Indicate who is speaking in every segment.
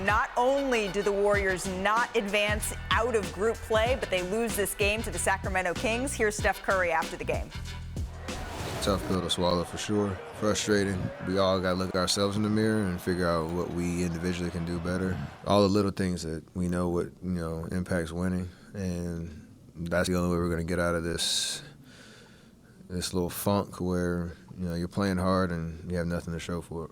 Speaker 1: not only do the Warriors not advance out of group play, but they lose this game to the Sacramento Kings. Here's Steph Curry after the game.
Speaker 2: Tough pill to swallow for sure. Frustrating. We all got to look ourselves in the mirror and figure out what we individually can do better. All the little things that we know what impacts winning, and that's the only way we're going to get out of this little funk where you're playing hard and you have nothing to show for it.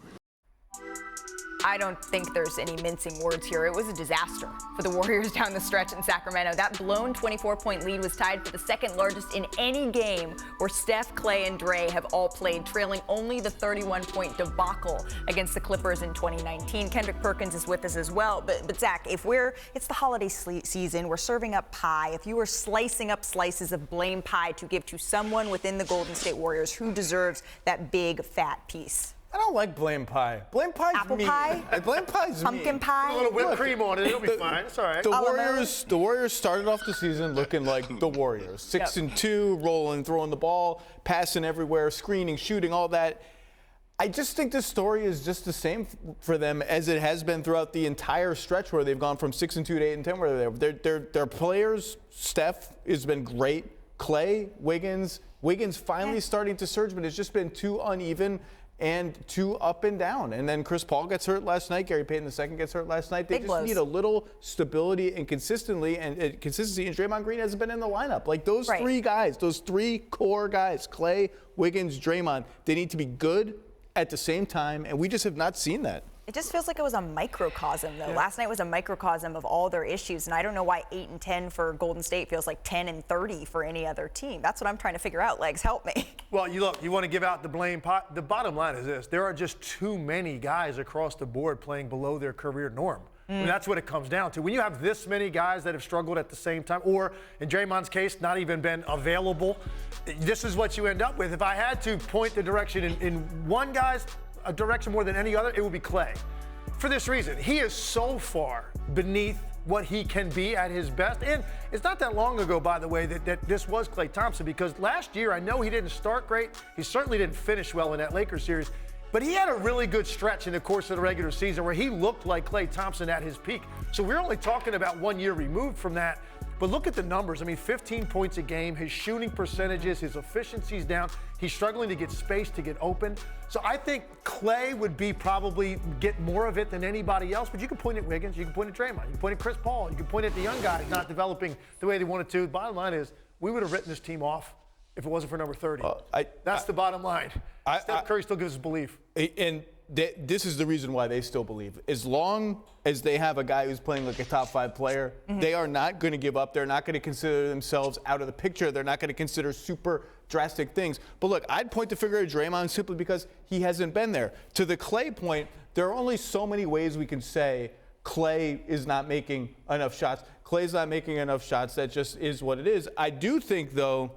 Speaker 1: I don't think there's any mincing words here. It was a disaster for the Warriors down the stretch in Sacramento. That blown 24-point lead was tied for the second largest in any game where Steph, Clay, and Dre have all played, trailing only the 31-point debacle against the Clippers in 2019. Kendrick Perkins is with us as well. But Zach, it's the holiday season, we're serving up pie. If you were slicing up slices of blame pie to give to someone within the Golden State Warriors, who deserves that big, fat piece?
Speaker 3: I don't like blame pie. Blame pie's
Speaker 1: Apple
Speaker 3: mean.
Speaker 1: pie?
Speaker 3: Blame pie's
Speaker 1: Pumpkin
Speaker 3: mean.
Speaker 1: pie?
Speaker 4: A little whipped cream on it, it'll be fine. It's all right.
Speaker 3: The Warriors started off the season looking like the Warriors. 6-2, rolling, throwing the ball, passing everywhere, screening, shooting, all that. I just think this story is just the same for them as it has been throughout the entire stretch where they've gone from 6-2 to 8-10 where their players. Steph has been great. Clay, Wiggins finally starting to surge, but it's just been too uneven and too up and down. And then Chris Paul gets hurt last night. Gary Payton II gets hurt last night. They just need a little stability and consistency. And Draymond Green hasn't been in the lineup. Like those three guys, those three core guys, Clay, Wiggins, Draymond, they need to be good at the same time. And we just have not seen that.
Speaker 1: It just feels like it was a microcosm, though. Yeah. Last night was a microcosm of all their issues, and I don't know why 8-10 for Golden State feels like 10-30 for any other team. That's what I'm trying to figure out. Legs, help me.
Speaker 4: Well, you want to give out the blame pot. The bottom line is this. There are just too many guys across the board playing below their career norm. I mean, that's what it comes down to. When you have this many guys that have struggled at the same time, or in Draymond's case, not even been available, this is what you end up with. If I had to point the direction in one guy's a direction more than any other, it would be Clay. For this reason, he is so far beneath what he can be at his best. And it's not that long ago, by the way, that this was Klay Thompson, because last year, I know he didn't start great. He certainly didn't finish well in that Lakers series, but he had a really good stretch in the course of the regular season where he looked like Klay Thompson at his peak. So we're only talking about 1 year removed from that. But look at the numbers. I mean, 15 points a game, his shooting percentages, his efficiency's down. He's struggling to get space, to get open. So I think Clay would be probably get more of it than anybody else. But you can point at Wiggins, you can point at Draymond, you can point at Chris Paul, you can point at the young guys not developing the way they wanted to. The bottom line is we would have written this team off if it wasn't for number 30. That's the bottom line. Steph Curry still gives us belief.
Speaker 3: And this is the reason why they still believe. As long as they have a guy who's playing like a top 5 player, they are not going to give up. They're not going to consider themselves out of the picture. They're not going to consider super drastic things. But look, I'd point the finger at Draymond simply because he hasn't been there. To the Clay point, there are only so many ways we can say Clay is not making enough shots. Clay's not making enough shots. That just is what it is. I do think, though,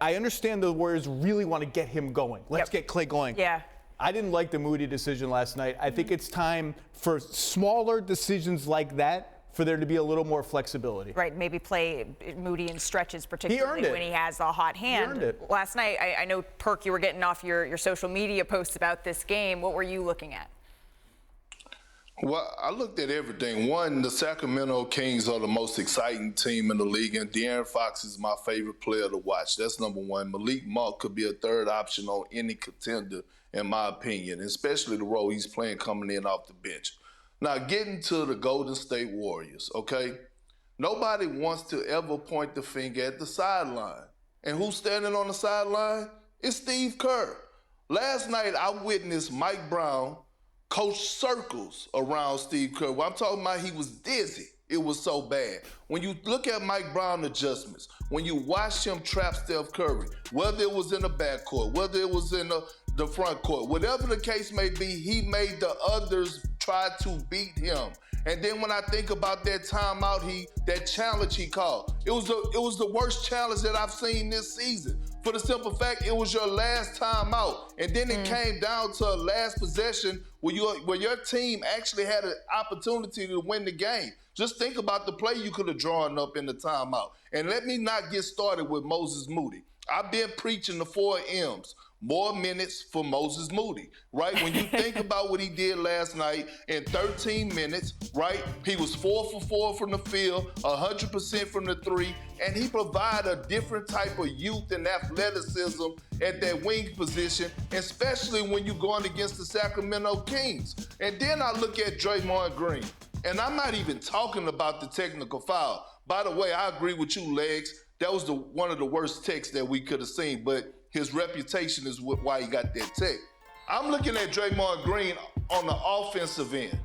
Speaker 3: I understand the Warriors really want to get him going. Let's get Clay going.
Speaker 1: Yeah.
Speaker 3: I didn't like the Moody decision last night. I think it's time for smaller decisions like that for there to be a little more flexibility.
Speaker 1: Right, maybe play Moody in stretches, particularly when he has a hot hand.
Speaker 3: He earned it.
Speaker 1: Last night, I know, Perk, you were getting off your social media posts about this game. What were you looking at?
Speaker 5: Well, I looked at everything. One, the Sacramento Kings are the most exciting team in the league, and De'Aaron Fox is my favorite player to watch. That's number one. Malik Monk could be a third option on any contender, in my opinion, especially the role he's playing coming in off the bench. Now, getting to the Golden State Warriors, okay? Nobody wants to ever point the finger at the sideline. And who's standing on the sideline? It's Steve Kerr. Last night, I witnessed Mike Brown coach circles around Steve Kerr. Well, I'm talking about he was dizzy. It was so bad. When you look at Mike Brown adjustments, when you watch him trap Steph Curry, whether it was in the backcourt, whether it was in the front court, whatever the case may be, he made the others try to beat him. And then when I think about that timeout, that challenge he called, it was the worst challenge that I've seen this season. For the simple fact, it was your last timeout. And then it came down to a last possession where your team actually had an opportunity to win the game. Just think about the play you could have drawn up in the timeout. And let me not get started with Moses Moody. I've been preaching the 4 M's. More minutes for Moses Moody, right? When you think about what he did last night in 13 minutes, right? He was 4 for 4 from the field, 100% from the 3, and he provided a different type of youth and athleticism at that wing position, especially when you're going against the Sacramento Kings. And then I look at Draymond Green, and I'm not even talking about the technical foul. By the way, I agree with you, Legs. That was one of the worst techs that we could have seen, but his reputation is why he got that tech. I'm looking at Draymond Green on the offensive end.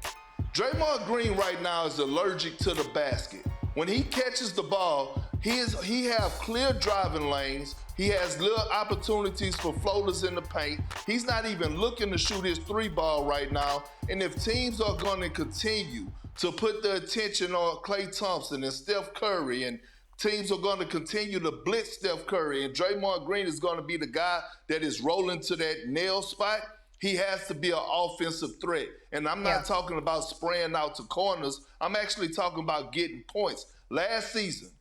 Speaker 5: Draymond Green right now is allergic to the basket. When he catches the ball, he have clear driving lanes. He has little opportunities for floaters in the paint. He's not even looking to shoot his 3-ball right now. And if teams are going to continue to put their attention on Klay Thompson and Steph Curry, and teams are going to continue to blitz Steph Curry, and Draymond Green is going to be the guy that is rolling to that nail spot, he has to be an offensive threat. And I'm not talking about spraying out to corners. I'm actually talking about getting points. Last season,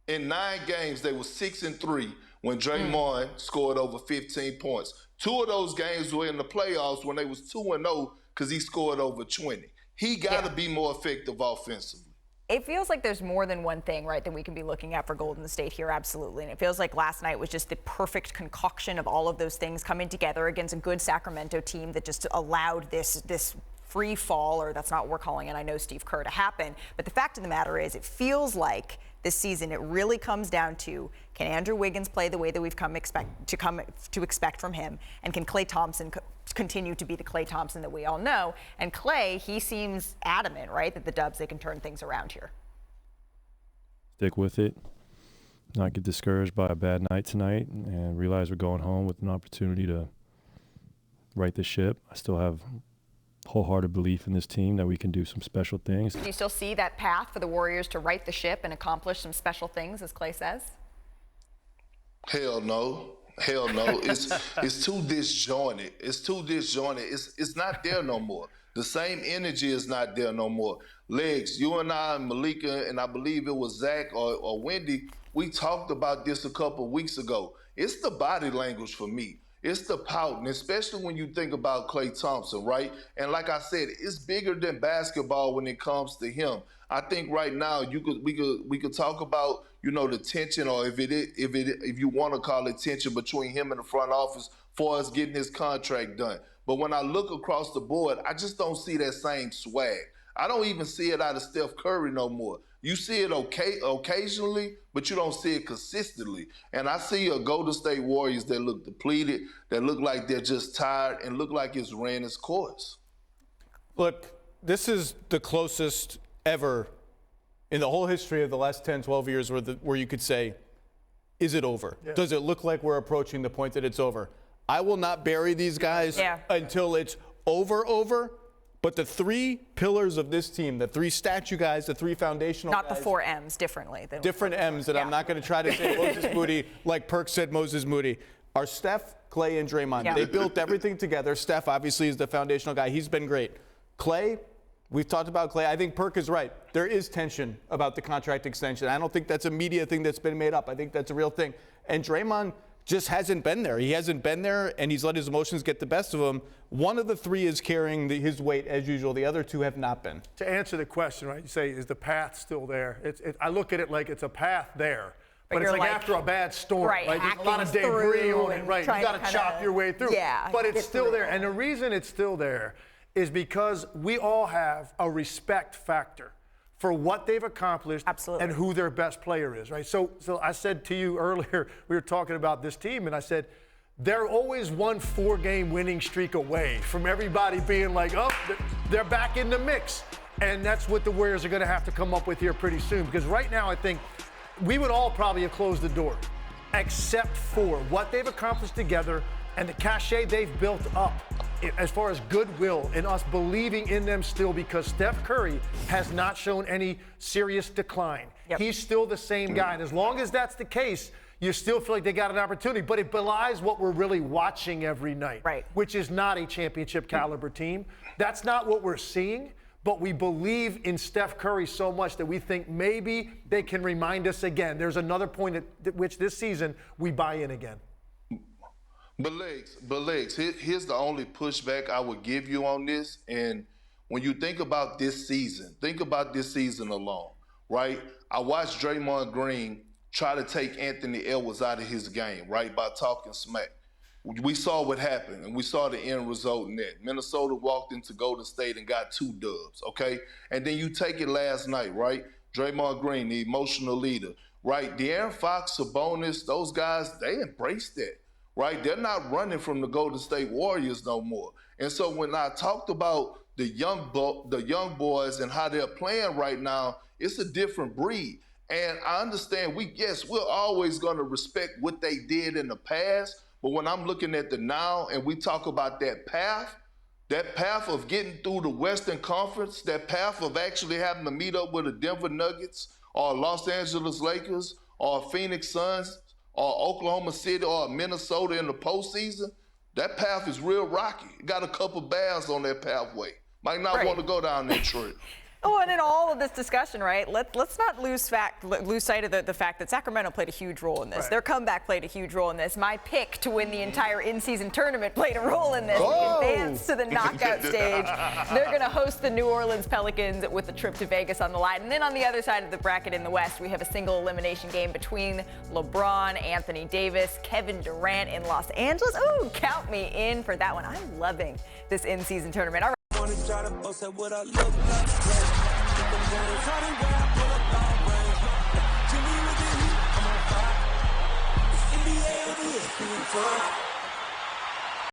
Speaker 5: in 9 games, they were 6-3 when Draymond scored over 15 points. 2 of those games were in the playoffs when they was 2-0 because he scored over 20. He got to be more effective offensively.
Speaker 1: It feels like there's more than one thing, right, that we can be looking at for Golden State here, absolutely. And it feels like last night was just the perfect concoction of all of those things coming together against a good Sacramento team that just allowed this free fall, or that's not what we're calling it, I know, Steve Kerr, to happen. But the fact of the matter is, it feels like this season it really comes down to, can Andrew Wiggins play the way that we've come to expect from him, and can Klay Thompson continue to be the Klay Thompson that we all know? And Klay, he seems adamant, right, that the Dubs, they can turn things around here.
Speaker 6: Stick with it, not get discouraged by a bad night tonight, and realize we're going home with an opportunity to right the ship. I still have wholehearted belief in this team that we can do some special things.
Speaker 1: Do you still see that path for the Warriors to right the ship and accomplish some special things, as Klay says?
Speaker 5: Hell no. Hell no. It's too disjointed. It's too disjointed. It's not there no more. The same energy is not there no more. Legs, you and I and Malika, and I believe it was Zach or Wendy, we talked about this a couple of weeks ago. It's the body language for me. It's the pouting, especially when you think about Klay Thompson, right? And like I said, it's bigger than basketball when it comes to him. I think right now we could talk about, you know, the tension, or if you want to call it tension, between him and the front office for us getting his contract done. But when I look across the board, I just don't see that same swag. I don't even see it out of Steph Curry no more. You see it occasionally, but you don't see it consistently. And I see a Golden State Warriors that look depleted, that look like they're just tired, and look like it's ran its course.
Speaker 3: Look, this is the closest ever in the whole history of the last 10, 12 years where you could say, is it over? Yeah. Does it look like we're approaching the point that it's over? I will not bury these guys until it's over. But the 3 pillars of this team, the 3 statue guys, the 3 foundational
Speaker 1: guys. Not the 4 M's, differently.
Speaker 3: Different M's that I'm not going to try to say Moses Moody, like Perk said Moses Moody, are Steph, Klay, and Draymond. Yeah. They built everything together. Steph, obviously, is the foundational guy. He's been great. Klay, we've talked about Klay. I think Perk is right. There is tension about the contract extension. I don't think that's a media thing that's been made up. I think that's a real thing. And Draymond just hasn't been there. He hasn't been there, and he's let his emotions get the best of him. One of the 3 is carrying his weight as usual. The other 2 have not been.
Speaker 4: To answer the question, right, you say, is the path still there? I look at it like it's a path there. But it's like after a bad storm, right? There's a lot of debris on it, right? You got to chop your way through.
Speaker 1: Yeah,
Speaker 4: but it's still there. And the reason it's still there is because we all have a respect factor for what they've accomplished and who their best player is, right? So I said to you earlier, we were talking about this team, and I said, they're always 1 4-game winning streak away from everybody being like, oh, they're back in the mix. And that's what the Warriors are going to have to come up with here pretty soon. Because right now, I think we would all probably have closed the door, except for what they've accomplished together and the cachet they've built up as far as goodwill and us believing in them still, because Steph Curry has not shown any serious decline. He's still the same guy. And as long as that's the case, you still feel like they got an opportunity, but it belies what we're really watching every night,
Speaker 1: right,
Speaker 4: which is not a championship caliber team. That's not what we're seeing, but we believe in Steph Curry so much that we think maybe they can remind us again. There's another point at which this season we buy in again.
Speaker 5: But Legs, here's the only pushback I would give you on this. And when you think about this season alone, right? I watched Draymond Green try to take Anthony Edwards out of his game, right, by talking smack. We saw what happened, and we saw the end result in that. Minnesota walked into Golden State and got 2 dubs, okay? And then you take it last night, right? Draymond Green, the emotional leader, right? De'Aaron Fox, Sabonis, those guys, they embraced that, right? They're not running from the Golden State Warriors no more. And so when I talked about the young boys and how they're playing right now, it's a different breed. And I understand we're always going to respect what they did in the past, but when I'm looking at the now and we talk about that path of getting through the Western Conference, that path of actually having to meet up with the Denver Nuggets or Los Angeles Lakers or Phoenix Suns or Oklahoma City or Minnesota in the postseason, that path is real rocky. Got a couple baths on that pathway. Might not want to go down that trail.
Speaker 1: Oh, and in all of this discussion, right, let's not lose sight of the fact that Sacramento played a huge role in this. Right. Their comeback played a huge role in this. My pick to win the entire in-season tournament played a role in this.
Speaker 3: Oh.
Speaker 1: We advanced to the knockout stage. They're going to host the New Orleans Pelicans with a trip to Vegas on the line. And then on the other side of the bracket in the West, we have a single elimination game between LeBron, Anthony Davis, Kevin Durant in Los Angeles. Ooh, count me in for that one. I'm loving this in-season tournament. All right.
Speaker 7: Try to boast at what I look like. Jimmy with the heat, I'm on fire. NBA over here,